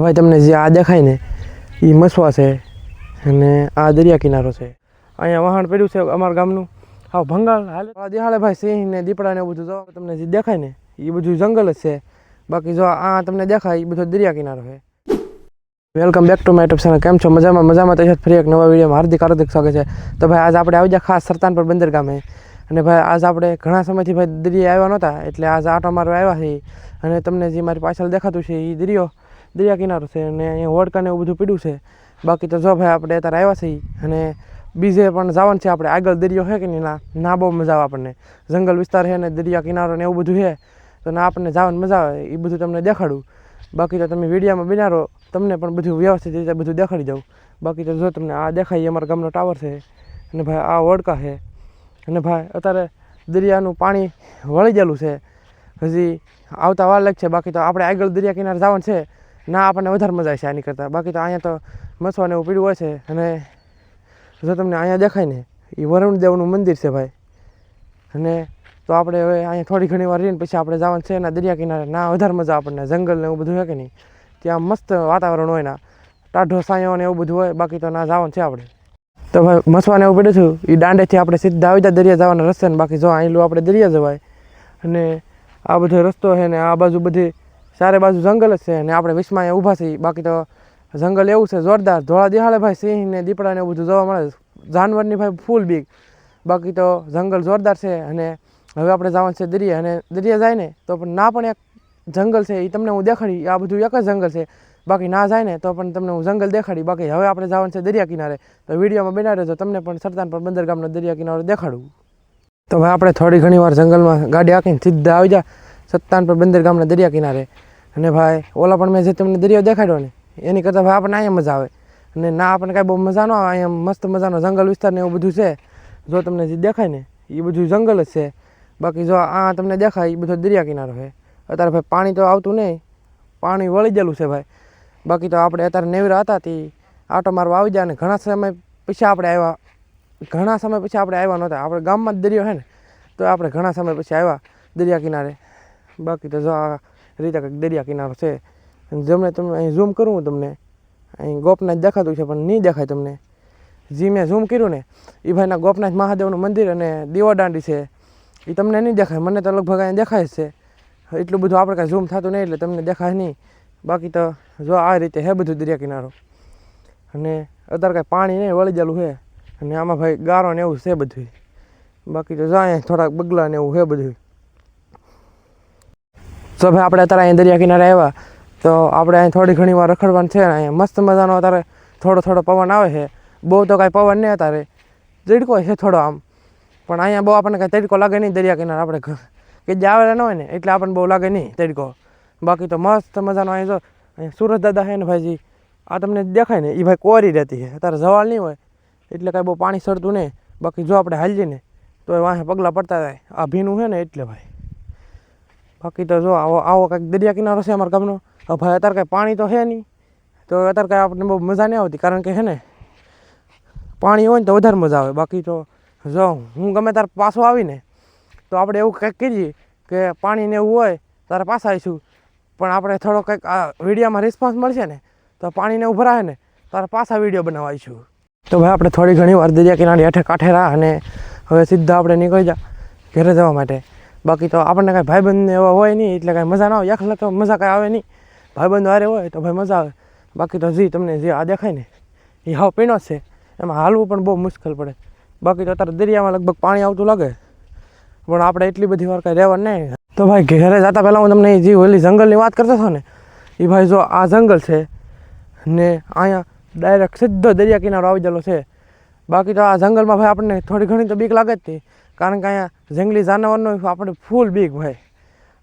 ભાઈ તમને જે આ દેખાય ને એ મસવા છે અને આ દરિયા કિનારો છે. અહીંયા વહાણ પડ્યું છે અમારા ગામનું. હા ભંગાળ હાલે દિહાળે ભાઈ સિંહ ને દીપડા ને એવું બધું જો તમને જે દેખાય ને એ બધું જંગલ જ છે. બાકી જો આ તમને દેખાય એ બધો દરિયા કિનારો છે. Welcome back to my YouTube channel. કેમ છો? મજામાં તો ફરી એક નવા વિડીયોમાં હાર્દિક સ્વાગત છે. તો ભાઈ આજ આપણે આવી ગયા ખાસ સરતાનપર બંદર ગામે. અને ભાઈ આજ આપણે ઘણા સમયથી ભાઈ દરિયા આવ્યા નહોતા એટલે આજ આટો મારવા આવ્યા છે. અને તમને જે મારી પાછળ દેખાતું છે એ દરિયા કિનારો છે અને અહીંયા હોડકાને એવું બધું પીડ્યું છે. બાકી તો જો ભાઈ આપણે અત્યારે આવ્યા છીએ અને બીજે પણ જવાનું છે. આપણે આગળ દરિયો છે કે નહીં ના બહુ મજા આવે આપણને. જંગલ વિસ્તાર છે ને દરિયા કિનારો ને એવું બધું છે તો ના આપણને જવાની મજા આવે એ બધું તમને દેખાડું. બાકી તો તમે વિડીયોમાં બિનારો તમને પણ બધું વ્યવસ્થિત રીતે બધું દેખાડી દઉં. બાકી તો જો તમને આ દેખાય અમારા ગામનો ટાવર છે અને ભાઈ આ હોડકા છે. અને ભાઈ અત્યારે દરિયાનું પાણી વળી ગયેલું છે, હજી આવતા વાર લાગશે. બાકી તો આપણે આગળ દરિયા કિનારે જવાનું છે ના આપણને વધારે મજા આવશે આની કરતાં. બાકી તો અહીંયા તો મસવાને એવું પીડ્યું હોય છે. અને જો તમને અહીંયા દેખાય ને એ વરુણદેવનું મંદિર છે ભાઈ. અને તો આપણે હવે અહીંયા થોડી ઘણી વાર રહીને પછી આપણે જવાનું છે એના દરિયા કિનારે. ના વધારે મજા આપણને જંગલ ને એવું બધું છે કે નહીં, ત્યાં મસ્ત વાતાવરણ હોય ને ટાઢો સાયો ને એવું બધું હોય. બાકી તો ના જવાનું છે આપણે. તો ભાઈ મસવાને એવું પડ્યું છું એ દાંડેથી આપણે સીધા આવી જાય દરિયા જવાના રસ્તે ને. બાકી જો અહીંલું આપણે દરિયા જવાય અને આ બધો રસ્તો છે ને આ બાજુ બધી ચારે બાજુ જંગલ જ છે અને આપણે વિશમાં અહીંયા ઊભા છીએ. બાકી તો જંગલ એવું છે જોરદાર. ધોળા દિહાળે ભાઈ સિંહ ને દીપડા ને એવું બધું જોવા મળે. જાનવરની ભાઈ ફૂલ બીક. બાકી તો જંગલ જોરદાર છે. અને હવે આપણે જવાનું છે દરિયા. અને દરિયા જાય ને તો પણ ના પણ એક જંગલ છે એ તમને હું દેખાડી. આ બધું એક જ જંગલ છે. બાકી ના જાય ને તો પણ તમને હું જંગલ દેખાડી. બાકી હવે આપણે જવાનું છે દરિયા કિનારે. તો વિડીયોમાં બનાવી રહેજો, તમને પણ સરતાનપર બંદર ગામનો દરિયા કિનારો દેખાડું. તો ભાઈ આપણે થોડી ઘણી વાર જંગલમાં ગાડી હાંકીને સીધા આવી જાય સરતાનપર બંદર ગામના દરિયા કિનારે. અને ભાઈ ઓલા પણ મેં જે તમને દરિયો દેખાડ્યો ને એની કરતાં ભાઈ આપણને અહીંયા મજા આવે. અને ના આપણને કાંઈ બહુ મજા ન આવે. અહીંયા મસ્ત મજાનો જંગલ વિસ્તાર ને એવું બધું છે. જો તમને જે દેખાય ને એ બધું જંગલ જ છે. બાકી જો આ તમને દેખાય એ બધો દરિયા કિનારો છે. અત્યારે ભાઈ પાણી તો આવતું નહીં, પાણી વળી ગયેલું છે ભાઈ. બાકી તો આપણે અત્યારે નેવરા હતા તે આટો મારવા આવી જાય. અને ઘણા સમય પછી આપણે આવ્યા નહોતા. આપણે ગામમાં જ દરિયો છે ને તો આપણે ઘણા સમય પછી આવ્યા દરિયા કિનારે. બાકી તો જો આ રીતે કંઈક દરિયા કિનારો છે. જેમને તમે અહીં ઝૂમ કરું હું તમને અહીં ગોપનાથ દેખાતું છે પણ નહીં દેખાય તમને. જે મેં ઝૂમ કર્યું ને એ ભાઈના ગોપનાથ મહાદેવનું મંદિર અને દીવાદાંડી છે એ તમને નહીં દેખાય. મને તો લગભગ અહીં દેખાય જ છે. એટલું બધું આપણે કાંઈ ઝૂમ થતું નહીં એટલે તમને દેખાય નહીં. બાકી તો જો આ રીતે હે બધું દરિયા કિનારો. અને અત્યારે કાંઈ પાણી નહીં વળી ગયેલું છે. અને આમાં ભાઈ ગારો ને એવું છે બધું. બાકી તો જો અહીંયા થોડાક બગલા ને એવું છે બધું. તો ભાઈ આપણે અત્યારે અહીં દરિયા કિનારે આવ્યા તો આપણે અહીં થોડી ઘણી વાર રખડવાનું છે. અહીંયા મસ્ત મજાનો અત્યારે થોડો પવન આવે છે. બહુ તો કાંઈ પવન નહીં અત્યારે, તડકો છે થોડો આમ. પણ અહીંયા બહુ આપણને કાંઈ તડકો લાગે નહીં દરિયા કિનારે. આપણે કે જે આવેલા ન હોય ને એટલે આપણને બહુ લાગે નહીં તડકો. બાકી તો મસ્ત મજાનો અહીં જો અહીંયા સુરત દાદા છે ને ભાઈજી આ તમને દેખાય ને એ ભાઈ કોરી રહેતી છે. અત્યારે જવાળ નહીં હોય એટલે કાંઈ બહુ પાણી સડતું નહીં. બાકી જો આપણે હાલીએ ને તો વાંહે પગલાં પડતા જાય. આ ભીનું છે ને એટલે ભાઈ. બાકી તો જો આવો કાંઈક દરિયા કિનારો છે અમારા ગામનો. હવે ભાઈ અત્યારે કાંઈ પાણી તો છે નહીં તો અત્યારે કાંઈ આપણને બહુ મજા નહીં આવતી. કારણ કે છે ને પાણી હોય ને તો વધારે મજા આવે. બાકી તો જો હું ગમે ત્યારે પાછો આવીને તો આપણે એવું કંઈક કરીએ કે પાણીને એવું હોય ત્યારે પાછા આવીશું. પણ આપણે થોડો કંઈક આ વિડીયોમાં રિસ્પોન્સ મળશે ને તો પાણીને એવું ભરાય ને ત્યારે પાછા વિડીયો બનાવવા આવીશું. તો ભાઈ આપણે થોડી ઘણી વાર દરિયા કિનારે હેઠે કાંઠે રહ્યા અને હવે સીધા આપણે નીકળી જા ઘરે જવા માટે. બાકી તો આપણને કાંઈ ભાઈબંધને એવા હોય નહીં એટલે કાંઈ મજા ના આવે. એકલા તો મજા કાંઈ આવે નહીં. ભાઈબંધો હારે હોય તો ભાઈ મજા આવે. બાકી તો તમને જે આ દેખાય ને એ હાવ પીણો જ છે. એમાં હાલવું પણ બહુ મુશ્કેલ પડે. બાકી તો અત્યારે દરિયામાં લગભગ પાણી આવતું લાગે પણ આપણે એટલી બધી વાર કાંઈ રહેવાનું નહીં. તો ભાઈ ઘરે જતાં પહેલાં હું તમને જે ઓલી જંગલની વાત કરતો હતો ને એ ભાઈ જો આ જંગલ છે ને અહીંયા ડાયરેક્ટ સીધો દરિયા કિનારો આવી ગયેલો છે. બાકી તો આ જંગલમાં ભાઈ આપણને થોડી ઘણી તો બીક લાગે જ હતી. કારણ કે અહીંયા જંગલી જાનવરનો આપણે ફૂલ બીક ભાઈ.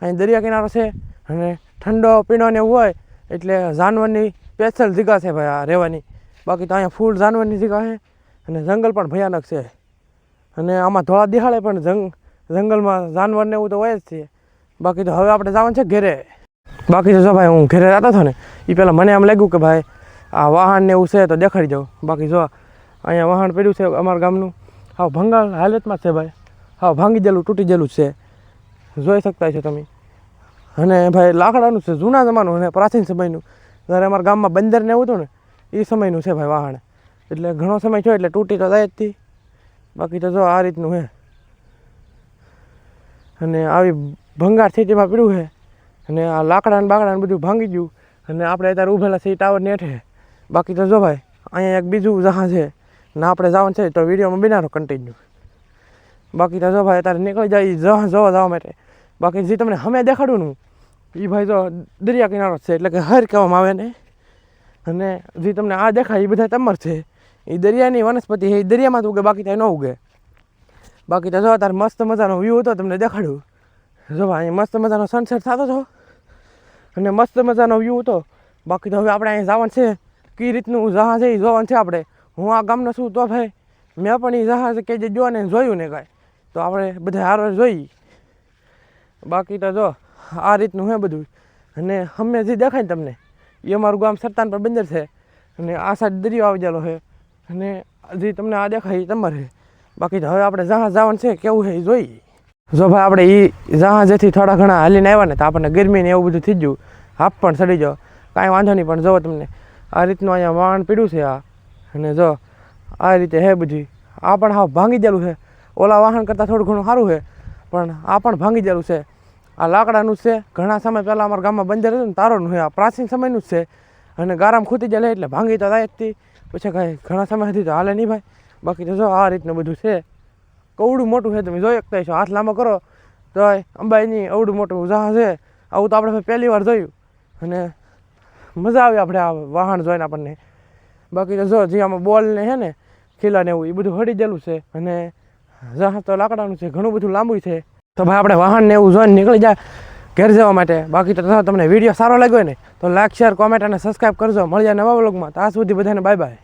અહીં દરિયા કિનારો છે અને ઠંડો પીણો ને એવું હોય એટલે જાનવરની સ્પેશિયલ જગ્યા છે ભાઈ આ રહેવાની. બાકી તો અહીંયા ફૂલ જાનવરની જગ્યા છે અને જંગલ પણ ભયાનક છે. અને આમાં ધોળા દિહાળે પણ જંગલમાં જાનવરને એવું તો હોય જ છે. બાકી તો હવે આપણે જવાનું છે ઘરે. બાકી તો જો ભાઈ હું ઘરે જતો હતો ને એ પહેલાં મને એમ લાગ્યું કે ભાઈ આ વાહન ને એવું છે તો દેખાડી જાઉં. બાકી જો અહીંયા વાહન પડ્યું છે અમારા ગામનું. હા ભંગાળ હાલતમાં છે ભાઈ. હા ભાંગી ગયેલું તૂટી ગયેલું છે, જોઈ શકતા છો તમે. અને ભાઈ લાકડાનું છે, જૂના જમાનું અને પ્રાચીન સમયનું. જ્યારે અમારા ગામમાં બંદર ને એવું હતું ને એ સમયનું છે ભાઈ વાહન, એટલે ઘણો સમય થયો એટલે તૂટી તો જાય જ હતી. બાકી તો જો આ રીતનું છે, અને આવી ભંગાર સ્થિતિમાં પીડ્યું છે, અને આ લાકડા ને બાકડા ને બધું ભાંગી ગયું, અને આપણે અત્યારે ઊભેલા છીએ ટાવરની હેઠે. બાકી તો જો ભાઈ અહીંયા એક બીજું જહાજ છે ને આપણે જવાનું છે, તો વિડીયોમાં બિનારો કન્ટિન્યુ. બાકી તો જો ભાઈ અત્યારે નીકળી જાય જહાજ જોવા જવા માટે. બાકી જે તમને અમે દેખાડું ને એ ભાઈ જો દરિયા કિનારો છે, એટલે કે હર કહેવામાં આવે ને. અને જે તમને આ દેખાય એ બધા તમર છે, એ દરિયાની વનસ્પતિ છે, એ દરિયામાં જ ઉગે, બાકી ત્યાં ન ઉગે. બાકી તો જો અત્યારે મસ્ત મજાનો વ્યૂ હતો તમને દેખાડ્યું. જો અહીંયા મસ્ત મજાનો સનસેટ થતો હતો અને મસ્ત મજાનો વ્યૂ હતો. બાકી તો હવે આપણે અહીંયા જવાનું છે, કઈ રીતનું જહાજ છે એ જોવાનું છે આપણે. હું આ ગામનો છું તો ભાઈ મેં પણ એ જહાજ કે જે જોવાને જોયું ને કાંઈ, તો આપણે બધા હારો જોઈ. બાકી તો જો આ રીતનું છે બધું. અને અમે જે દેખાય ને તમને એ અમારું ગામ સરતાન પર બંદર છે, અને આ સાઈડ દરિયો આવી ગયેલો છે, અને જે તમને આ દેખાય એ તમારે છે. બાકી તો હવે આપણે જહાજ જવાનું છે, કેવું છે એ જોઈ. જો ભાઈ આપણે એ જહાજેથી થોડા ઘણા હાલીને આવ્યા ને તો આપણને ગરમી ને એવું બધું થઈ ગયું, હાફ પણ ચડી જાઓ, કાંઈ વાંધો નહીં. પણ જો તમને આ રીતનું અહીંયા વાહન પીડ્યું છે આ, અને જો આ રીતે હે બધી. આ પણ હાવ ભાંગી ગયેલું છે, ઓલા વાહન કરતાં થોડું ઘણું સારું છે, પણ આ પણ ભાંગી ગયેલું છે. આ લાકડાનું જ છે, ઘણા સમય પહેલાં અમારા ગામમાં બંદર હતું ને તારોનું છે, આ પ્રાચીન સમયનું જ છે. અને ગારામ ખૂટી જાય એટલે ભાંગી તો થાય જ હતી, પછી કાંઈ ઘણા સમય સુધી તો હાલે નહીં ભાઈ. બાકી તો જો આ રીતનું બધું છે, કવડું મોટું છે, તમે જોઈ શકતા છો, હાથ લાંબો કરો તો અંબાઈની અવડું મોટું જહાજ છે. આવું તો આપણે પહેલી વાર જોયું, અને મજા આવી આપણે આ વાહન જોઈને આપણને. બાકી તો જો જે આમાં બોલ ને છે ને ખીલા ને એવું એ બધું હળી ગયેલું છે, અને જહાજ તો લાકડાનું છે, ઘણું બધું લાંબુ છે. તો ભાઈ આપણે વાહન ને એવું જોઈને નીકળી જાય ઘેર જવા માટે. બાકી તો તમને વિડીયો સારો લાગ્યો ને તો લાઈક, શેર, કોમેન્ટ અને સબસ્ક્રાઈબ કરજો. મળ્યા નવા વ્લોગમાં. ત્યાં સુધી બધાને બાય બાય.